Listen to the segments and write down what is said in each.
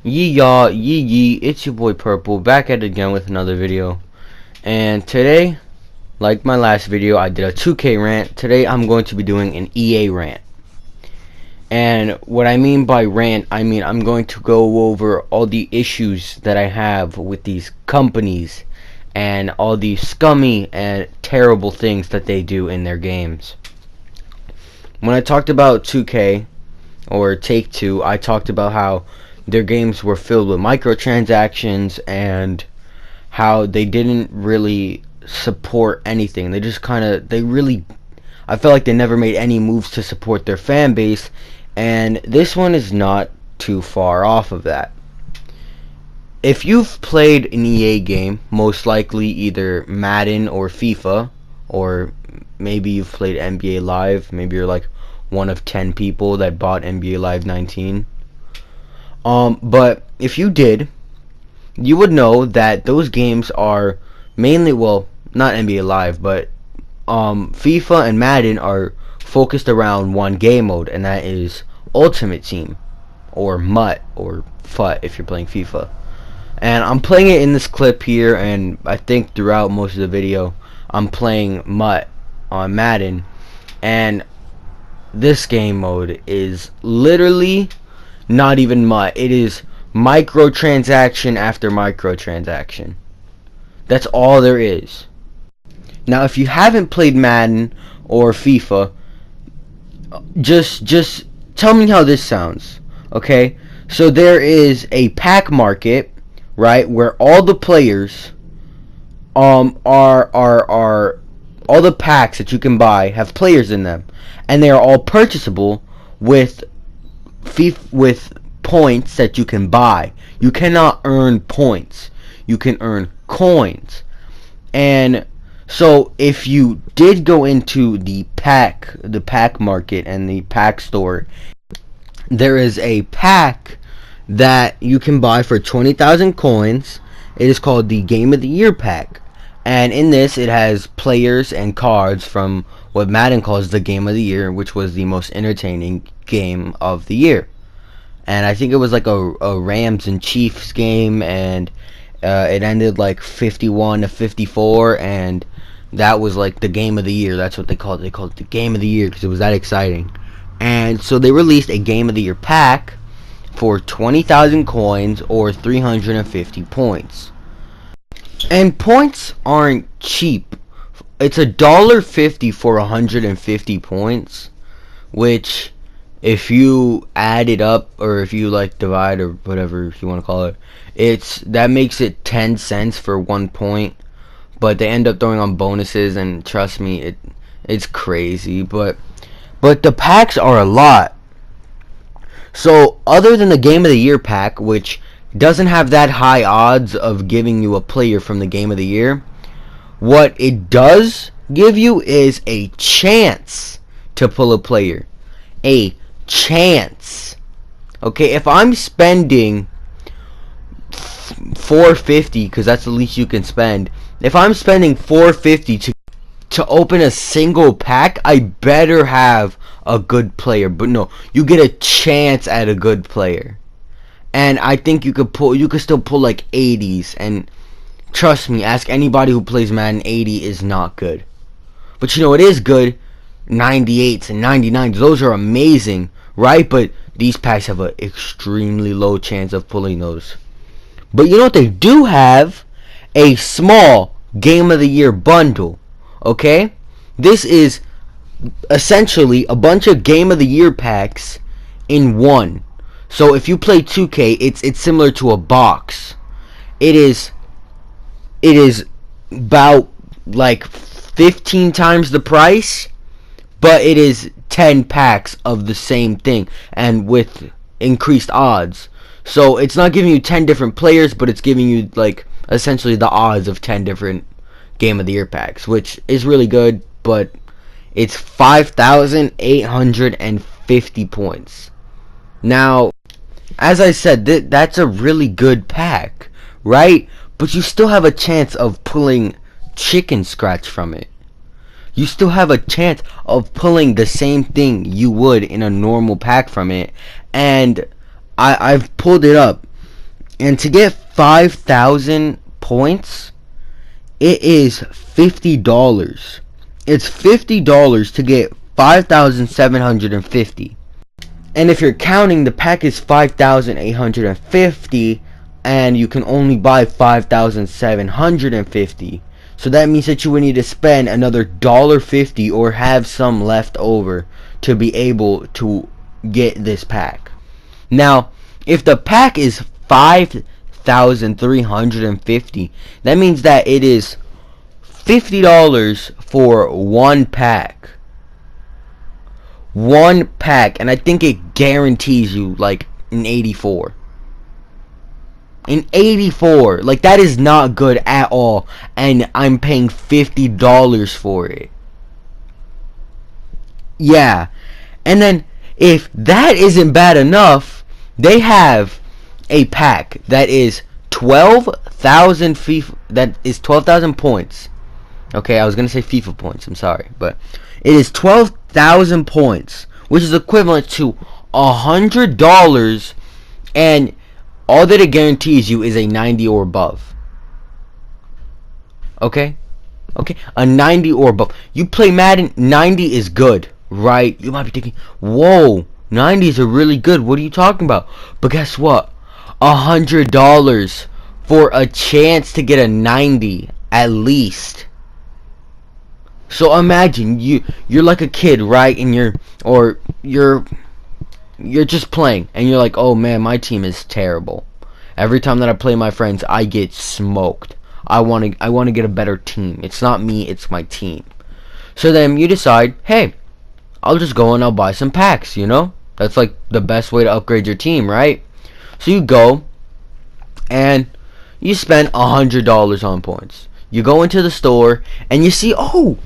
Yee y'all, yee, it's your boy Purple, back at it again with another video. And today, like my last video, I did a 2K rant. Today I'm going to be doing an EA rant. And what I mean by rant, I mean I'm going to go over all the issues that I have with these companies and all the scummy and terrible things that they do in their games. When I talked about 2K, or Take-Two, I talked about how their games were filled with microtransactions and how they didn't really support anything. They just I felt like they never made any moves to support their fan base, and this one is not too far off of that. If you've played an EA game, most likely either Madden or FIFA, or maybe you've played NBA Live, maybe you're like one of 10 people that bought NBA Live 19. But if you did, you would know that those games are mainly, well, not NBA Live, but FIFA and Madden are focused around one game mode, and that is Ultimate Team, or MUT, or FUT if you're playing FIFA. And I'm playing it in this clip here, and I think throughout most of the video, I'm playing MUT on Madden, and this game mode is literally not even MUT. It is microtransaction after microtransaction. That's all there is. Now, if you haven't played Madden or FIFA, just tell me how this sounds. Okay? So there is a pack market, right, where all the players are all the packs that you can buy have players in them, and they are all purchasable with points that you can buy. You cannot earn points. You can earn coins. And so if you did go into the pack market and the pack store, there is a pack that you can buy for 20,000 coins. It is called the Game of the Year pack. And in this, it has players and cards from what Madden calls the Game of the Year, which was the most entertaining game of the year. And I think it was like a Rams and Chiefs game, and it ended like 51-54, and that was like the Game of the Year. That's what they called it. They called it the Game of the Year because it was that exciting. And so they released a Game of the Year pack for 20,000 coins or 350 points. And points aren't cheap. It's $1.50 for 150 points, which, if you add it up, or if you like divide, or whatever you want to call it, that makes it 10 cents for 1 point. But they end up throwing on bonuses, and trust me, it's crazy. But the packs are a lot. So other than the Game of the Year pack, which doesn't have that high odds of giving you a player from the Game of the Year, what it does give you is a chance to pull a player. A chance. Okay, if I'm spending $4.50, because that's the least you can spend, if I'm spending $4.50 to open a single pack, I better have a good player. But no, you get a chance at a good player. And I think you could still pull like 80s, and trust me, ask anybody who plays Madden, 80 is not good. But you know what is good? 98s and 99s. Those are amazing, right? But these packs have an extremely low chance of pulling those. But you know what they do have? A small Game of the Year bundle. Okay? This is essentially a bunch of Game of the Year packs in one. So if you play 2K, it's similar to a box. It is about like 15 times the price, but it is 10 packs of the same thing and with increased odds. So it's not giving you 10 different players, but it's giving you like essentially the odds of 10 different Game of the Year packs, which is really good, but it's 5,850 points. Now, as I said, that's a really good pack, right? But you still have a chance of pulling chicken scratch from it. You still have a chance of pulling the same thing you would in a normal pack from it. And I've pulled it up. And to get 5,000 points, it is $50. It's $50 to get 5,750. And if you're counting, the pack is 5,850, and you can only buy 5,750. So that means that you would need to spend another $1.50 or have some left over to be able to get this pack. Now, if the pack is 5,350, that means that it is $50 for one pack. One pack, and I think it guarantees you like an 84. An 84, like that is not good at all, and I'm paying $50 for it. Yeah, and then if that isn't bad enough, they have a pack that is 12,000 FIFA, that is 12,000 points. Okay, I was gonna say FIFA points. I'm sorry, but it is 12,000 points, which is equivalent to $100, and all that it guarantees you is a 90 or above. Okay, a 90 or above. You play Madden, 90 is good, right? You might be thinking, whoa, 90s are really good. What are you talking about? But guess what? $100 for a chance to get a 90 at least. So imagine you're like a kid, right? And you're just playing, and you're like, oh man, my team is terrible. Every time that I play my friends, I get smoked. I want to get a better team. It's not me, it's my team. So then you decide, hey, I'll just go and I'll buy some packs, you know? That's like the best way to upgrade your team, right? So you go and you spend $100 on points. You go into the store and you see, oh,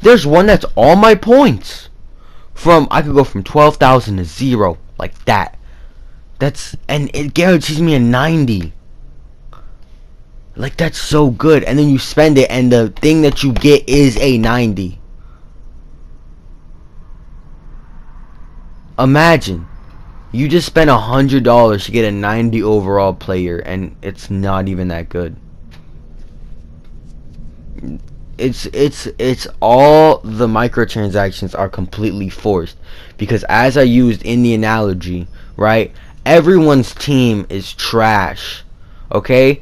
there's one that's all my points. I could go from 12,000 to 0, like that. And it guarantees me a 90. Like, that's so good. And then you spend it, and the thing that you get is a 90. Imagine, you just spent $100 to get a 90 overall player, and it's not even that good. It's all the microtransactions are completely forced, because as I used in the analogy, right, everyone's team is trash. Okay,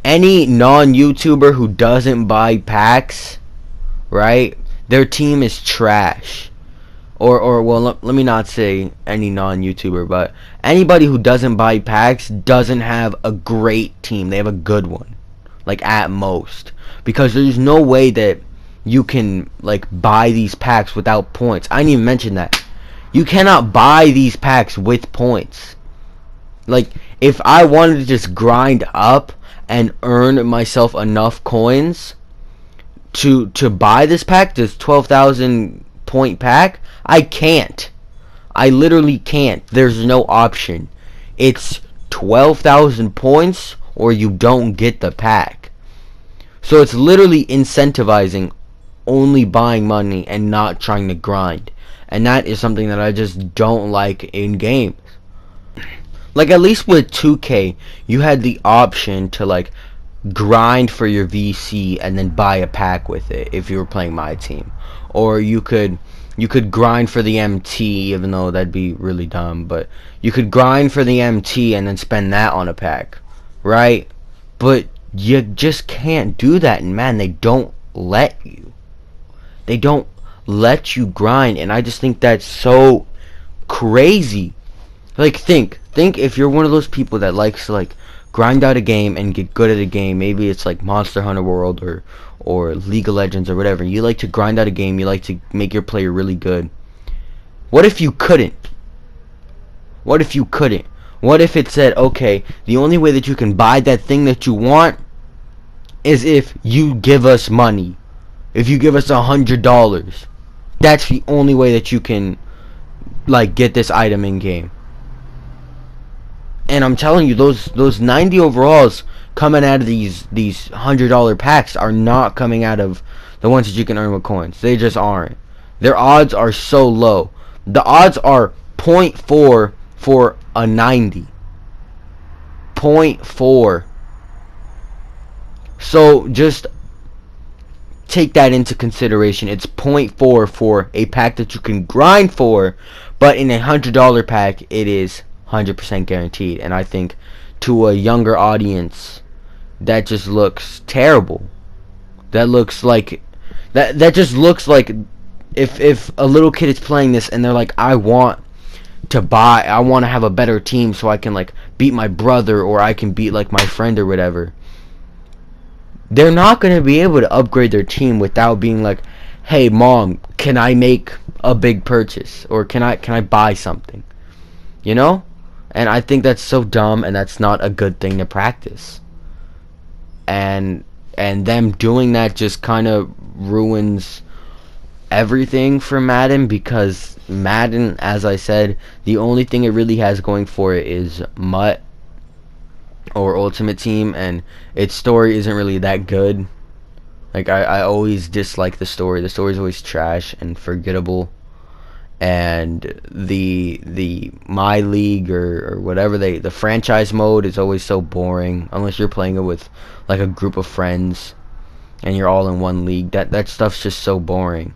any non-YouTuber who doesn't buy packs, right, their team is trash. Or well, let me not say any non-YouTuber, but anybody who doesn't buy packs doesn't have a great team. They have a good one, like at most, because there's no way that you can like buy these packs without points. I didn't even mention that. You cannot buy these packs with points. Like, if I wanted to just grind up and earn myself enough coins to buy this pack, this 12,000 point pack, I can't. I literally can't. There's no option. It's 12,000 points or you don't get the pack. So it's literally incentivizing only buying money and not trying to grind. And that is something that I just don't like in games. Like, at least with 2K, you had the option to like grind for your VC and then buy a pack with it if you were playing my team. Or you could grind for the MT, even though that'd be really dumb, but you could grind for the MT and then spend that on a pack, right? But you just can't do that, and man, they don't let you. They don't let you grind, and I just think that's so crazy. Like, think if you're one of those people that likes to like grind out a game and get good at a game. Maybe it's like Monster Hunter World or League of Legends or whatever. You like to grind out a game, you like to make your player really good. What if you couldn't? What if you couldn't? What if it said, okay, the only way that you can buy that thing that you want is if you give us money. If you give us $100. That's the only way that you can like get this item in game. And I'm telling you, those 90 overalls coming out of these $100 packs are not coming out of the ones that you can earn with coins. They just aren't. Their odds are so low. The odds are 0.4 for a 90. 0.4. So just take that into consideration. It's 0.4 for a pack that you can grind for, but in a $100 pack it is 100% guaranteed. And I think to a younger audience that just looks terrible. That looks like that just looks like if a little kid is playing this and they're like, I want to have a better team so I can like beat my brother, or I can beat like my friend or whatever. They're not going to be able to upgrade their team without being like, hey mom, can I make a big purchase, or can I buy something, you know? And I think that's so dumb, and that's not a good thing to practice. And them doing that just kind of ruins everything for Madden, because Madden, as I said, the only thing it really has going for it is MUT, or Ultimate Team, and its story isn't really that good. Like, I always dislike the story. The story is always trash and forgettable. And the My League or whatever, the franchise mode is always so boring, unless you're playing it with like a group of friends and you're all in one league. That stuff's just so boring.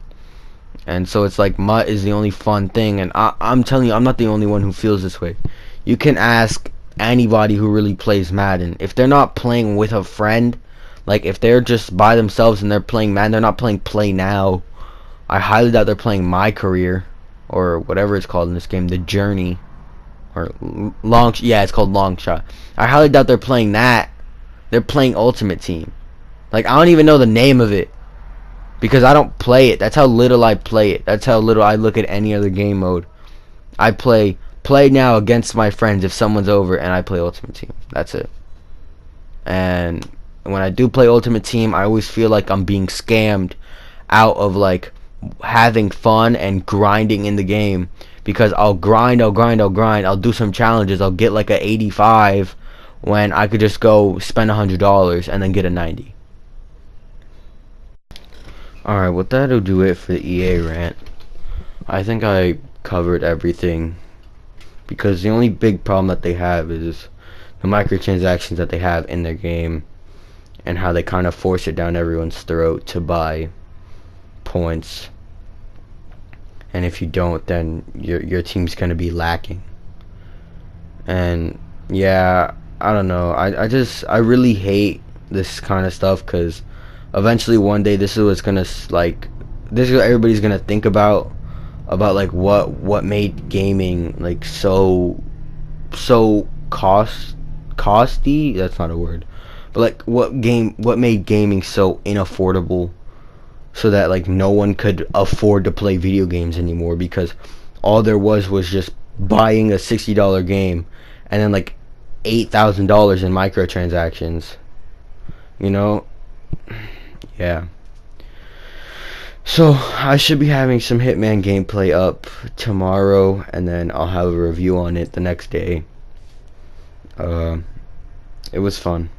And so it's like MUT is the only fun thing, and I'm telling you, I'm not the only one who feels this way. You can ask anybody who really plays Madden. If they're not playing with a friend, like if they're just by themselves and they're playing Madden, they're not playing Play Now. I highly doubt they're playing My Career, or whatever it's called in this game, The Journey, or yeah, it's called Long Shot. I highly doubt they're playing that. They're playing Ultimate Team. Like, I don't even know the name of it, because I don't play it. That's how little I play it. That's how little I look at any other game mode. I play Now against my friends if someone's over, and I play Ultimate Team. That's it. And when I do play Ultimate Team, I always feel like I'm being scammed out of like having fun and grinding in the game, because I'll grind, I'll do some challenges, I'll get like a 85 when I could just go spend $100 and then get a 90. Alright, well, that'll do it for the EA rant. I think I covered everything, because the only big problem that they have is the microtransactions that they have in their game, and how they kind of force it down everyone's throat to buy points, and if you don't, then your team's gonna be lacking. And yeah, I don't know, I really hate this kind of stuff, because eventually one day this is what's gonna this is what everybody's gonna think about like what made gaming like so costly. That's not a word, but like what made gaming so inaffordable, so that like no one could afford to play video games anymore, because all there was just buying a $60 game and then like $8,000 in microtransactions, you know? Yeah. So I should be having some Hitman gameplay up tomorrow, and then I'll have a review on it the next day. It was fun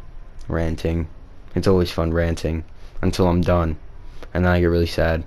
ranting. It's always fun ranting until I'm done, and then I get really sad.